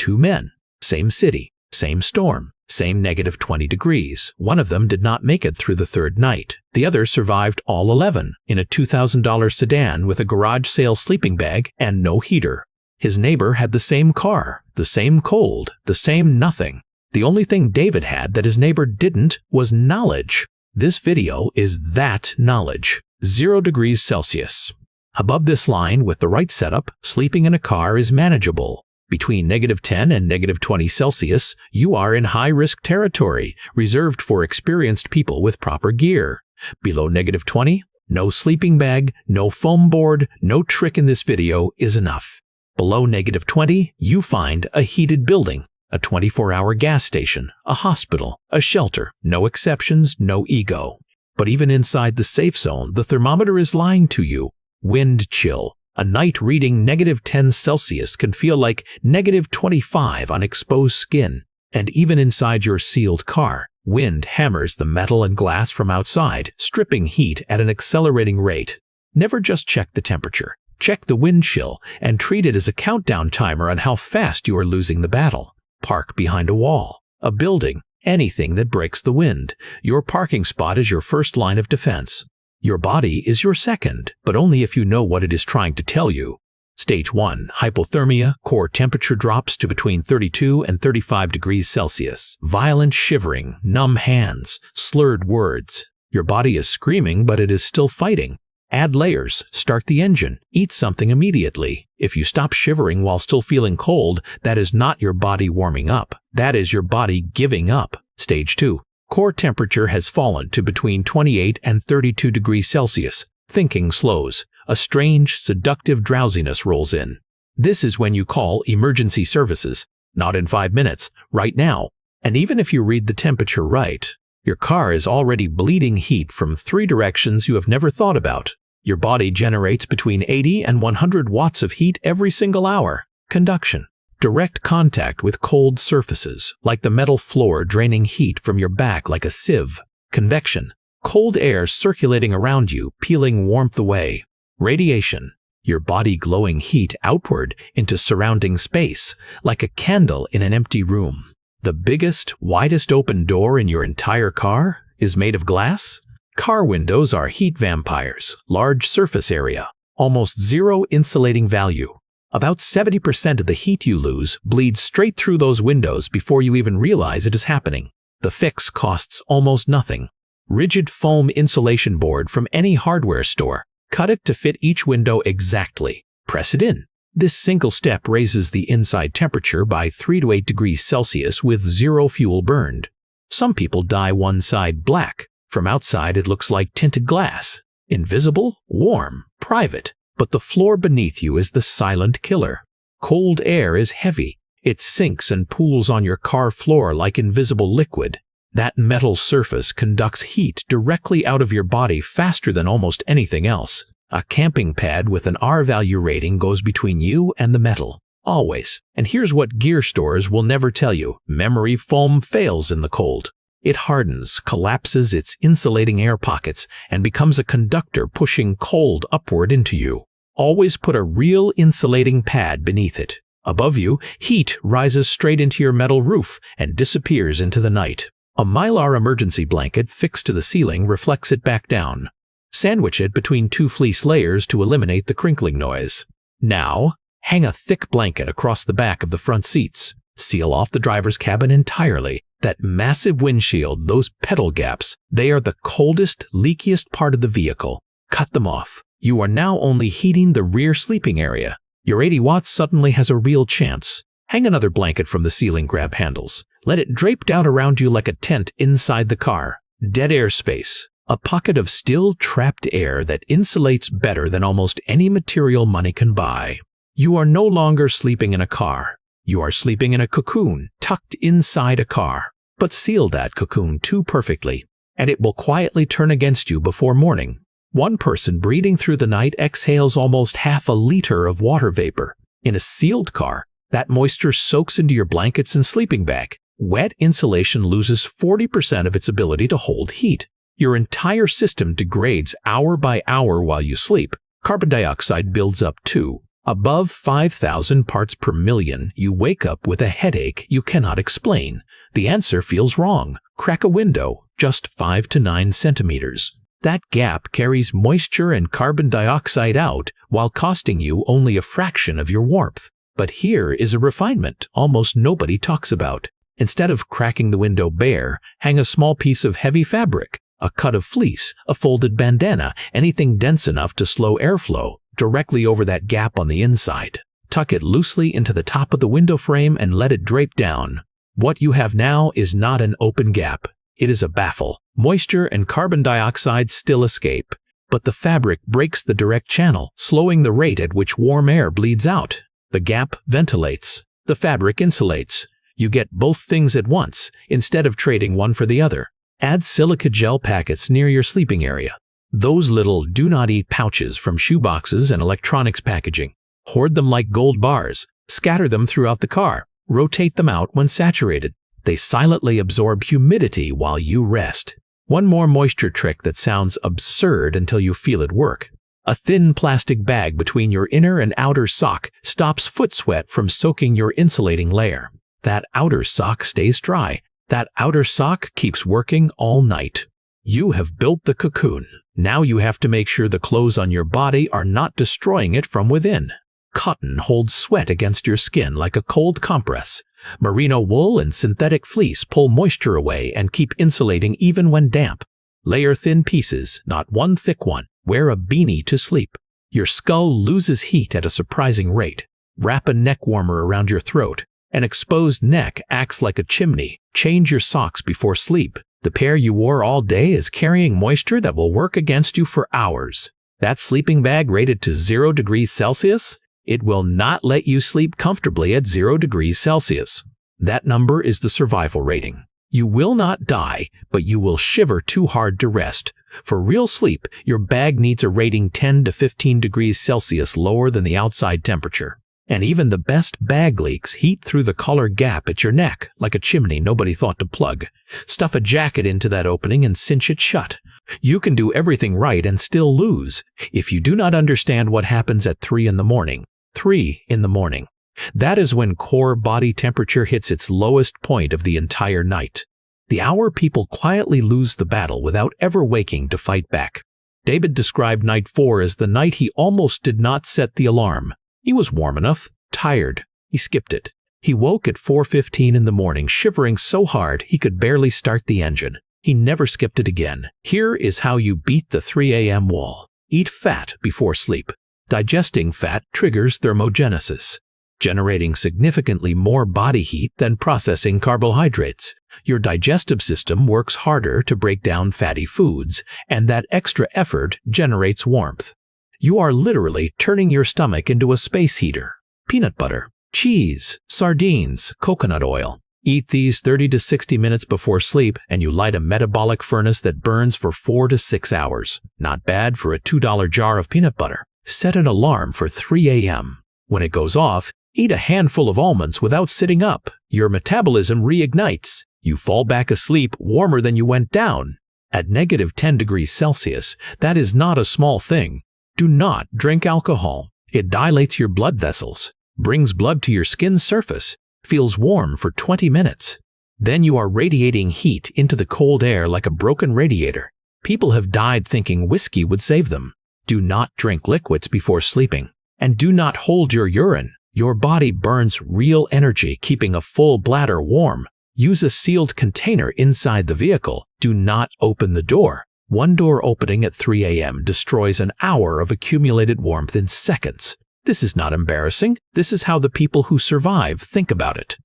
Two men, same city, same storm, same -20 degrees. One of them did not make it through the third night. The other survived all 11 in a $2,000 sedan with a garage sale sleeping bag and no heater. His neighbor had the same car, the same cold, the same nothing. The only thing David had that his neighbor didn't was knowledge. This video is that knowledge. 0 degrees Celsius. Above this line, with the right setup, sleeping in a car is manageable. Between -10 and -20 Celsius, you are in high-risk territory, reserved for experienced people with proper gear. Below -20, no sleeping bag, no foam board, no trick in this video is enough. Below -20, you find a heated building, a 24-hour gas station, a hospital, a shelter, no exceptions, no ego. But even inside the safe zone, the thermometer is lying to you. Wind chill. A night reading -10 Celsius can feel like -25 on exposed skin. And even inside your sealed car, wind hammers the metal and glass from outside, stripping heat at an accelerating rate. Never just check the temperature. Check the wind chill and treat it as a countdown timer on how fast you are losing the battle. Park behind a wall, a building, anything that breaks the wind. Your parking spot is your first line of defense. Your body is your second, but only if you know what it is trying to tell you. Stage 1. Hypothermia. Core temperature drops to between 32 and 35 degrees Celsius. Violent shivering, numb hands, slurred words. Your body is screaming, but it is still fighting. Add layers, start the engine, eat something immediately. If you stop shivering while still feeling cold, that is not your body warming up. That is your body giving up. Stage 2. Core temperature has fallen to between 28 and 32 degrees Celsius. Thinking slows. A strange, seductive drowsiness rolls in. This is when you call emergency services. Not in 5 minutes, right now. And even if you read the temperature right, your car is already bleeding heat from 3 directions you have never thought about. Your body generates between 80 and 100 watts of heat every single hour. Conduction. Direct contact with cold surfaces, like the metal floor draining heat from your back like a sieve. Convection. Cold air circulating around you, peeling warmth away. Radiation. Your body glowing heat outward into surrounding space, like a candle in an empty room. The biggest, widest open door in your entire car is made of glass? Car windows are heat vampires, large surface area, almost zero insulating value. About 70% of the heat you lose bleeds straight through those windows before you even realize it is happening. The fix costs almost nothing. Rigid foam insulation board from any hardware store. Cut it to fit each window exactly. Press it in. This single step raises the inside temperature by 3 to 8 degrees Celsius with 0 fuel burned. Some people dye one side black. From outside it looks like tinted glass. Invisible, warm, private. But the floor beneath you is the silent killer. Cold air is heavy. It sinks and pools on your car floor like invisible liquid. That metal surface conducts heat directly out of your body faster than almost anything else. A camping pad with an R-value rating goes between you and the metal. Always. And here's what gear stores will never tell you. Memory foam fails in the cold. It hardens, collapses its insulating air pockets, and becomes a conductor pushing cold upward into you. Always put a real insulating pad beneath it. Above you, heat rises straight into your metal roof and disappears into the night. A Mylar emergency blanket fixed to the ceiling reflects it back down. Sandwich it between 2 fleece layers to eliminate the crinkling noise. Now, hang a thick blanket across the back of the front seats. Seal off the driver's cabin entirely. That massive windshield, those pedal gaps, they are the coldest, leakiest part of the vehicle. Cut them off. You are now only heating the rear sleeping area. Your 80 watts suddenly has a real chance. Hang another blanket from the ceiling grab handles. Let it drape down around you like a tent inside the car. Dead air space. A pocket of still trapped air that insulates better than almost any material money can buy. You are no longer sleeping in a car. You are sleeping in a cocoon, tucked inside a car. But seal that cocoon too perfectly, and it will quietly turn against you before morning. One person breathing through the night exhales almost half a liter of water vapor. In a sealed car, that moisture soaks into your blankets and sleeping bag. Wet insulation loses 40% of its ability to hold heat. Your entire system degrades hour by hour while you sleep. Carbon dioxide builds up too. Above 5,000 parts per million, you wake up with a headache you cannot explain. The answer feels wrong. Crack a window, just 5 to 9 centimeters. That gap carries moisture and carbon dioxide out while costing you only a fraction of your warmth. But here is a refinement almost nobody talks about. Instead of cracking the window bare, hang a small piece of heavy fabric, a cut of fleece, a folded bandana, anything dense enough to slow airflow, directly over that gap on the inside. Tuck it loosely into the top of the window frame and let it drape down. What you have now is not an open gap. It is a baffle. Moisture and carbon dioxide still escape, but the fabric breaks the direct channel, slowing the rate at which warm air bleeds out. The gap ventilates. The fabric insulates. You get both things at once, instead of trading one for the other. Add silica gel packets near your sleeping area. Those little do-not-eat pouches from shoeboxes and electronics packaging. Hoard them like gold bars. Scatter them throughout the car. Rotate them out when saturated. They silently absorb humidity while you rest. One more moisture trick that sounds absurd until you feel it work. A thin plastic bag between your inner and outer sock stops foot sweat from soaking your insulating layer. That outer sock stays dry. That outer sock keeps working all night. You have built the cocoon. Now you have to make sure the clothes on your body are not destroying it from within. Cotton holds sweat against your skin like a cold compress. Merino wool and synthetic fleece pull moisture away and keep insulating even when damp. Layer thin pieces, not one thick one. Wear a beanie to sleep. Your skull loses heat at a surprising rate. Wrap a neck warmer around your throat. An exposed neck acts like a chimney. Change your socks before sleep. The pair you wore all day is carrying moisture that will work against you for hours. That sleeping bag rated to 0 degrees Celsius? It will not let you sleep comfortably at 0 degrees Celsius. That number is the survival rating. You will not die, but you will shiver too hard to rest. For real sleep, your bag needs a rating 10 to 15 degrees Celsius lower than the outside temperature. And even the best bag leaks heat through the collar gap at your neck, like a chimney nobody thought to plug. Stuff a jacket into that opening and cinch it shut. You can do everything right and still lose if you do not understand what happens at 3 in the morning. 3 in the morning. That is when core body temperature hits its lowest point of the entire night. The hour people quietly lose the battle without ever waking to fight back. David described night 4 as the night he almost did not set the alarm. He was warm enough, tired. He skipped it. He woke at 4:15 in the morning, shivering so hard he could barely start the engine. He never skipped it again. Here is how you beat the 3 a.m. wall. Eat fat before sleep. Digesting fat triggers thermogenesis, generating significantly more body heat than processing carbohydrates. Your digestive system works harder to break down fatty foods, and that extra effort generates warmth. You are literally turning your stomach into a space heater. Peanut butter, cheese, sardines, coconut oil. Eat these 30 to 60 minutes before sleep and you light a metabolic furnace that burns for 4 to 6 hours. Not bad for a $2 jar of peanut butter. Set an alarm for 3 a.m. When it goes off, eat a handful of almonds without sitting up. Your metabolism reignites. You fall back asleep warmer than you went down. At negative 10 degrees Celsius, that is not a small thing. Do not drink alcohol. It dilates your blood vessels, brings blood to your skin's surface, feels warm for 20 minutes. Then you are radiating heat into the cold air like a broken radiator. People have died thinking whiskey would save them. Do not drink liquids before sleeping. And do not hold your urine. Your body burns real energy keeping a full bladder warm. Use a sealed container inside the vehicle. Do not open the door. One door opening at 3 a.m. destroys an hour of accumulated warmth in seconds. This is not embarrassing. This is how the people who survive think about it.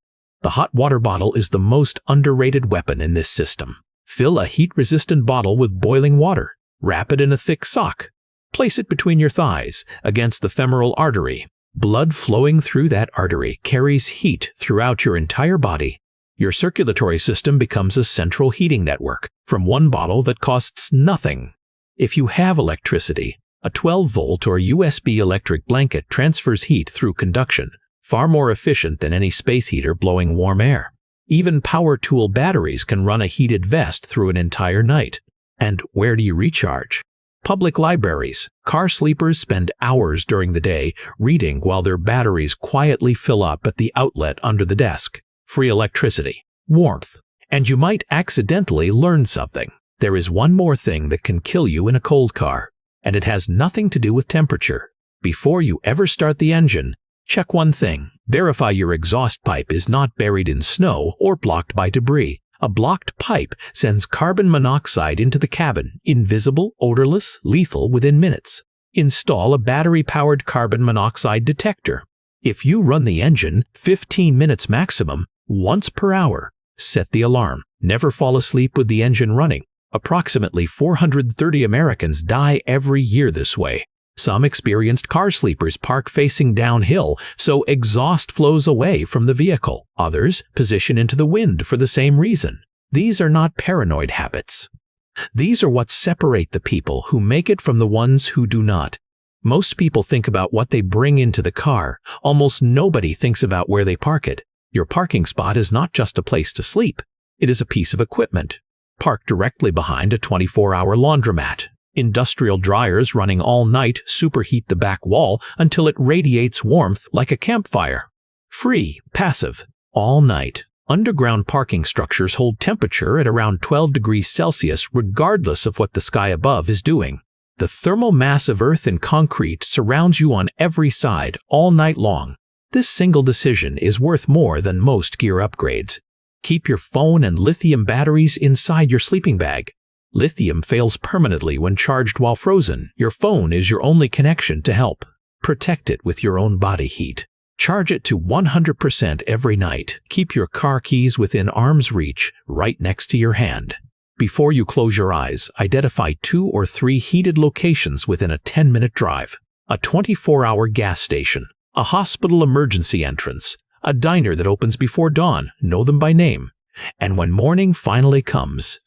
The hot water bottle is the most underrated weapon in this system. Fill a heat-resistant bottle with boiling water. Wrap it in a thick sock. Place it between your thighs, against the femoral artery. Blood flowing through that artery carries heat throughout your entire body. Your circulatory system becomes a central heating network from one bottle that costs nothing. If you have electricity, a 12-volt or USB electric blanket transfers heat through conduction, far more efficient than any space heater blowing warm air. Even power tool batteries can run a heated vest through an entire night. And where do you recharge? Public libraries. Car sleepers spend hours during the day reading while their batteries quietly fill up at the outlet under the desk. Free electricity. Warmth. And you might accidentally learn something. There is one more thing that can kill you in a cold car, and it has nothing to do with temperature. Before you ever start the engine, check one thing. Verify your exhaust pipe is not buried in snow or blocked by debris. A blocked pipe sends carbon monoxide into the cabin, invisible, odorless, lethal within minutes. Install a battery-powered carbon monoxide detector. If you run the engine 15 minutes maximum, once per hour, set the alarm. Never fall asleep with the engine running. Approximately 430 Americans die every year this way. Some experienced car sleepers park facing downhill so exhaust flows away from the vehicle. Others position into the wind for the same reason. These are not paranoid habits. These are what separate the people who make it from the ones who do not. Most people think about what they bring into the car. Almost nobody thinks about where they park it. Your parking spot is not just a place to sleep. It is a piece of equipment. Park directly behind a 24-hour laundromat. Industrial dryers running all night superheat the back wall until it radiates warmth like a campfire. Free, passive, all night. Underground parking structures hold temperature at around 12 degrees Celsius regardless of what the sky above is doing. The thermal mass of earth and concrete surrounds you on every side all night long. This single decision is worth more than most gear upgrades. Keep your phone and lithium batteries inside your sleeping bag. Lithium fails permanently when charged while frozen. Your phone is your only connection to help. Protect it with your own body heat. Charge it to 100% every night. Keep your car keys within arm's reach, right next to your hand. Before you close your eyes, identify 2 or 3 heated locations within a 10-minute drive. A 24-hour gas station, a hospital emergency entrance, a diner that opens before dawn, know them by name. And when morning finally comes,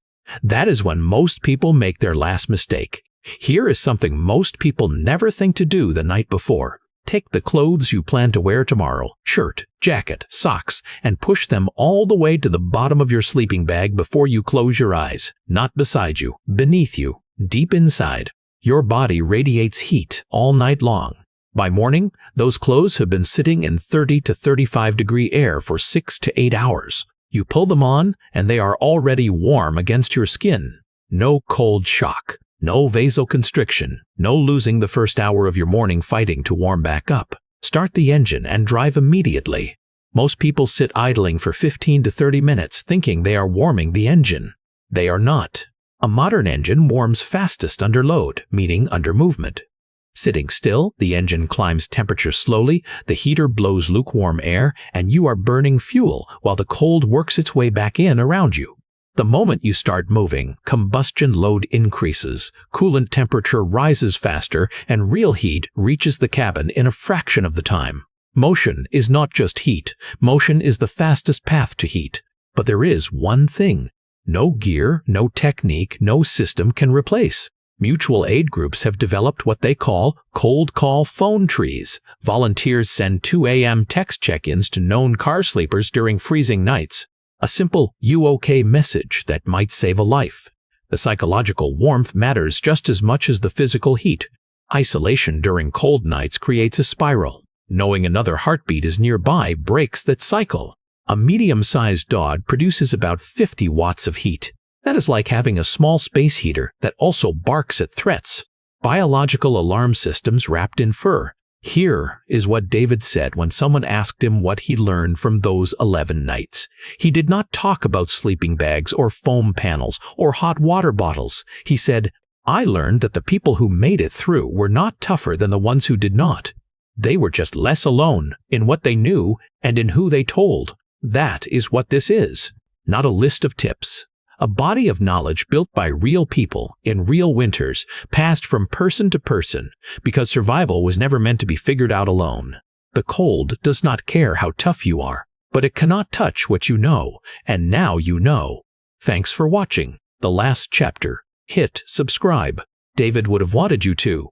that is when most people make their last mistake. Here is something most people never think to do the night before. Take the clothes you plan to wear tomorrow, shirt, jacket, socks, and push them all the way to the bottom of your sleeping bag before you close your eyes. Not beside you, beneath you, deep inside. Your body radiates heat all night long. By morning, those clothes have been sitting in 30 to 35 degree air for 6 to 8 hours. You pull them on, and they are already warm against your skin. No cold shock, no vasoconstriction, no losing the first hour of your morning fighting to warm back up. Start the engine and drive immediately. Most people sit idling for 15 to 30 minutes thinking they are warming the engine. They are not. A modern engine warms fastest under load, meaning under movement. Sitting still, the engine climbs temperature slowly, the heater blows lukewarm air, and you are burning fuel while the cold works its way back in around you. The moment you start moving, combustion load increases, coolant temperature rises faster, and real heat reaches the cabin in a fraction of the time. Motion is not just heat. Motion is the fastest path to heat. But there is one thing. No gear, no technique, no system can replace. Mutual aid groups have developed what they call cold call phone trees. Volunteers send 2 a.m. text check-ins to known car sleepers during freezing nights. A simple "you okay" message that might save a life. The psychological warmth matters just as much as the physical heat. Isolation during cold nights creates a spiral. Knowing another heartbeat is nearby breaks that cycle. A medium-sized dog produces about 50 watts of heat. That is like having a small space heater that also barks at threats. Biological alarm systems wrapped in fur. Here is what David said when someone asked him what he learned from those 11 nights. He did not talk about sleeping bags or foam panels or hot water bottles. He said, "I learned that the people who made it through were not tougher than the ones who did not. They were just less alone in what they knew and in who they told." That is what this is, not a list of tips. A body of knowledge built by real people in real winters, passed from person to person, because survival was never meant to be figured out alone. The cold does not care how tough you are, but it cannot touch what you know, and now you know. Thanks for watching the last chapter. Hit subscribe. David would have wanted you to.